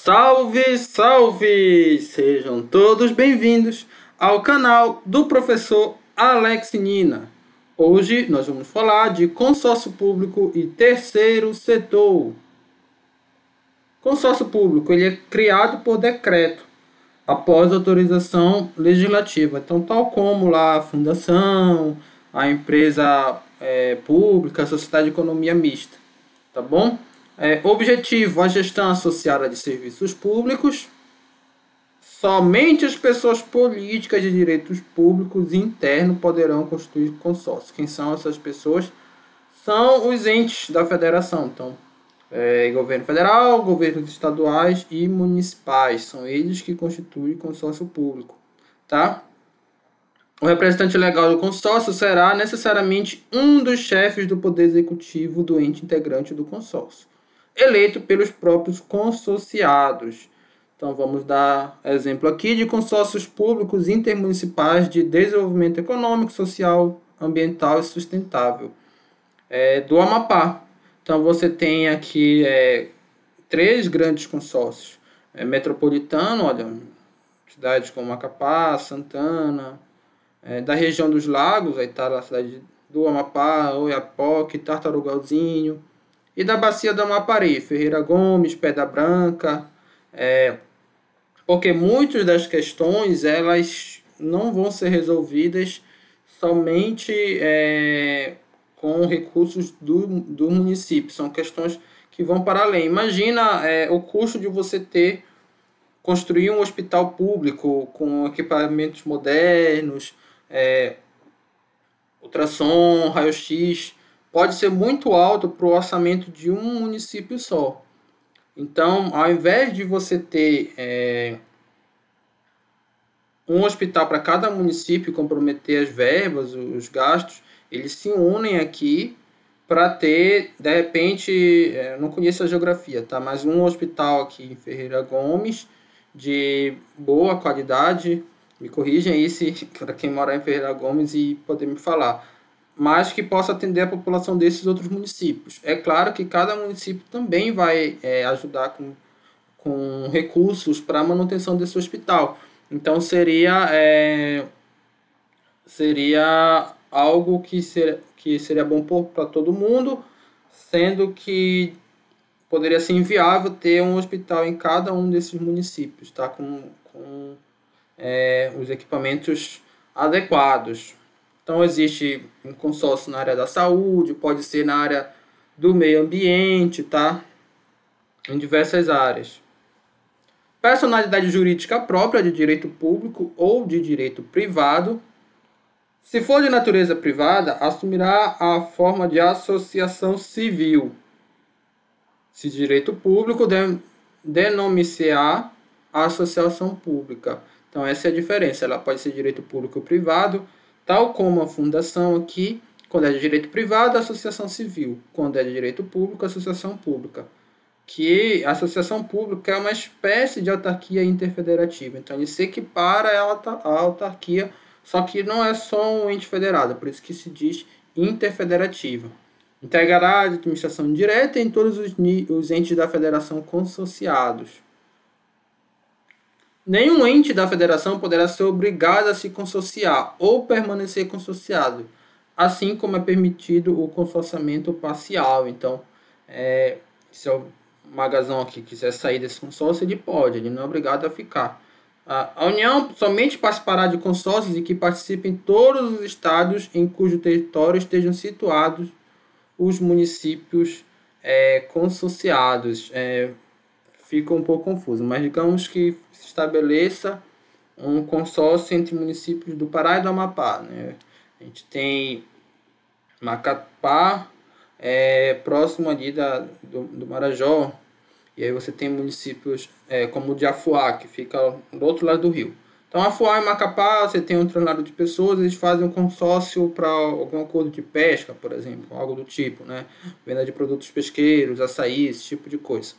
Salve, salve! Sejam todos bem-vindos ao canal do professor Alex Nina. Hoje nós vamos falar de consórcio público e terceiro setor. Consórcio público ele é criado por decreto, após autorização legislativa. Então, tal como lá a fundação, a empresa pública, a sociedade de economia mista. Tá bom? Objetivo, a gestão associada de serviços públicos. Somente as pessoas políticas de direitos públicos internos poderão constituir consórcio. Quem são essas pessoas? São os entes da federação. Então, governo federal, governos estaduais e municipais. São eles que constituem consórcio público. Tá? O representante legal do consórcio será necessariamente um dos chefes do poder executivo do ente integrante do consórcio, eleito pelos próprios consorciados. Então, vamos dar exemplo aqui de consórcios públicos intermunicipais de desenvolvimento econômico, social, ambiental e sustentável do Amapá. Então, você tem aqui 3 grandes consórcios. Metropolitano, olha, cidades como Macapá, Santana. Da região dos lagos, aí está a cidade do Amapá, Oiapoque, Tartarugalzinho. E da bacia do Amapari, Ferreira Gomes, Pedra Branca. Porque muitas das questões elas não vão ser resolvidas somente com recursos do município. São questões que vão para além. Imagina o custo de você construir um hospital público com equipamentos modernos, ultrassom, raio-x, pode ser muito alto para o orçamento de um município só. Então, ao invés de você ter um hospital para cada município e comprometer as verbas, os gastos, eles se unem aqui para ter, de repente, não conheço a geografia, tá? Mas um hospital aqui em Ferreira Gomes, de boa qualidade, me corrigem aí se para quem mora em Ferreira Gomes e poder me falar, mas que possa atender a população desses outros municípios. É claro que cada município também vai ajudar com recursos para a manutenção desse hospital. Então seria algo que seria bom para todo mundo, sendo que poderia ser inviável ter um hospital em cada um desses municípios, tá? Com os equipamentos adequados. Então, existe um consórcio na área da saúde, pode ser na área do meio ambiente, tá? Em diversas áreas. Personalidade jurídica própria de direito público ou de direito privado. Se for de natureza privada, assumirá a forma de associação civil. Se de direito público, denominar a associação pública. Então, essa é a diferença. Ela pode ser direito público ou privado, tal como a fundação aqui, quando é de direito privado, associação civil. Quando é de direito público, associação pública. Que a associação pública é uma espécie de autarquia interfederativa. Então, ele se equipara à autarquia, só que não é só um ente federado, por isso que se diz interfederativa. Integrará a administração direta em todos os entes da federação consorciados. Nenhum ente da federação poderá ser obrigado a se consorciar ou permanecer consorciado, assim como é permitido o consorciamento parcial. Então, se o magazão aqui quiser sair desse consórcio, ele pode, ele não é obrigado a ficar. A União somente participará de consórcios em que participem todos os estados em cujo território estejam situados os municípios consorciados. Fica um pouco confuso, mas digamos que se estabeleça um consórcio entre municípios do Pará e do Amapá, né? A gente tem Macapá, próximo ali do Marajó, e aí você tem municípios como o de Afuá, que fica do outro lado do rio. Então, Afuá e Macapá, você tem um translado de pessoas, eles fazem um consórcio para algum acordo de pesca, por exemplo, algo do tipo, né? Venda de produtos pesqueiros, açaí, esse tipo de coisa.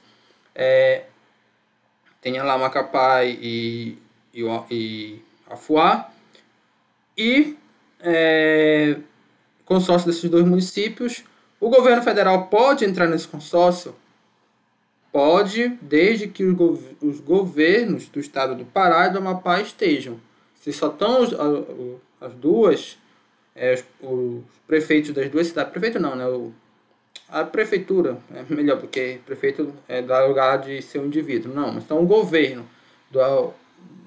Tem lá Macapá e Afuá, e consórcio desses 2 municípios. O governo federal pode entrar nesse consórcio Pode, desde que os governos do estado do Pará e do Amapá estejam. Se só estão as duas, os prefeitos das duas cidades, prefeito não, né? A prefeitura é melhor, porque prefeito dá lugar de ser um indivíduo. Não, mas então o governo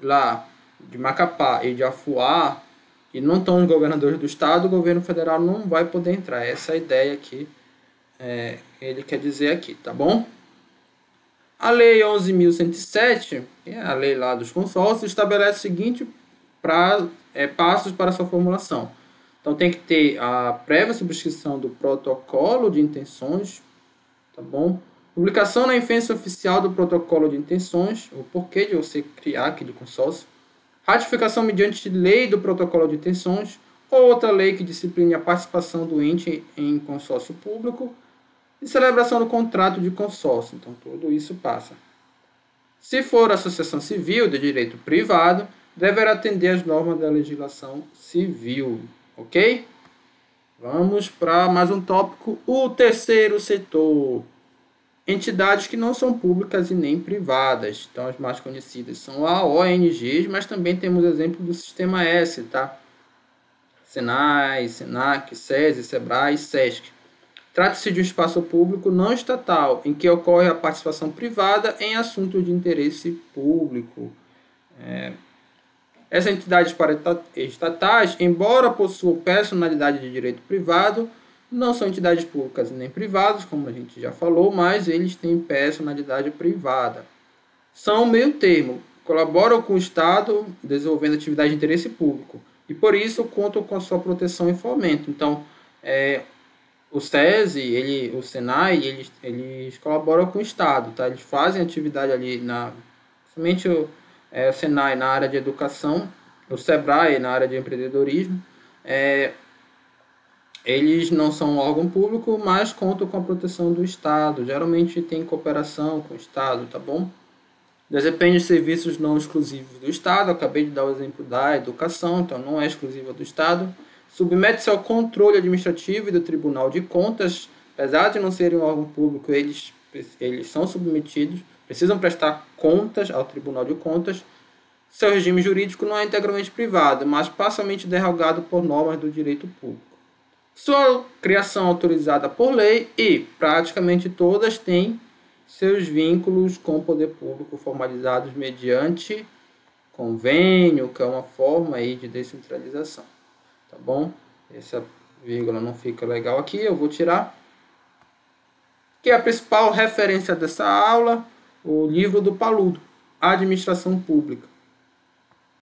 lá de Macapá e de Afuá, e não estão os governadores do estado, o governo federal não vai poder entrar. Essa é a ideia que ele quer dizer aqui, tá bom? A Lei 11.107, que é a lei lá dos consórcios, estabelece o seguinte passos para sua formulação. Então tem que ter a prévia subscrição do protocolo de intenções, tá bom? Publicação na imprensa oficial do protocolo de intenções, o porquê de você criar aquele consórcio. Ratificação mediante lei do protocolo de intenções ou outra lei que discipline a participação do ente em consórcio público e celebração do contrato de consórcio. Então, tudo isso passa. Se for associação civil de direito privado, deverá atender às normas da legislação civil, ok? Vamos para mais um tópico, o terceiro setor. Entidades que não são públicas e nem privadas. Então, as mais conhecidas são a ONGs, mas também temos exemplo do Sistema S, tá? Senai, Senac, SESI, Sebrae e SESC. Trata-se de um espaço público não estatal, em que ocorre a participação privada em assuntos de interesse público. Essas entidades estatais, embora possuam personalidade de direito privado, não são entidades públicas nem privadas, como a gente já falou, mas eles têm personalidade privada. São meio termo, colaboram com o Estado desenvolvendo atividade de interesse público e por isso contam com a sua proteção e fomento. Então, o SESI, o Senai, eles colaboram com o Estado, tá? Eles fazem atividade ali, somente o Senai na área de educação, o Sebrae na área de empreendedorismo. Eles não são um órgão público, mas contam com a proteção do Estado. Geralmente tem cooperação com o Estado, tá bom? Desempenha serviços não exclusivos do Estado. Acabei de dar o exemplo da educação, então não é exclusiva do Estado. Submete-se ao controle administrativo e do Tribunal de Contas. Apesar de não serem um órgão público, eles são submetidos, precisam prestar contas ao Tribunal de Contas. Seu regime jurídico não é integralmente privado, mas parcialmente derogado por normas do direito público. Sua criação autorizada por lei e praticamente todas têm seus vínculos com o poder público formalizados mediante convênio, que é uma forma aí de descentralização. Tá bom? Essa vírgula não fica legal aqui, eu vou tirar. Que é a principal referência dessa aula, o livro do Paludo, Administração Pública.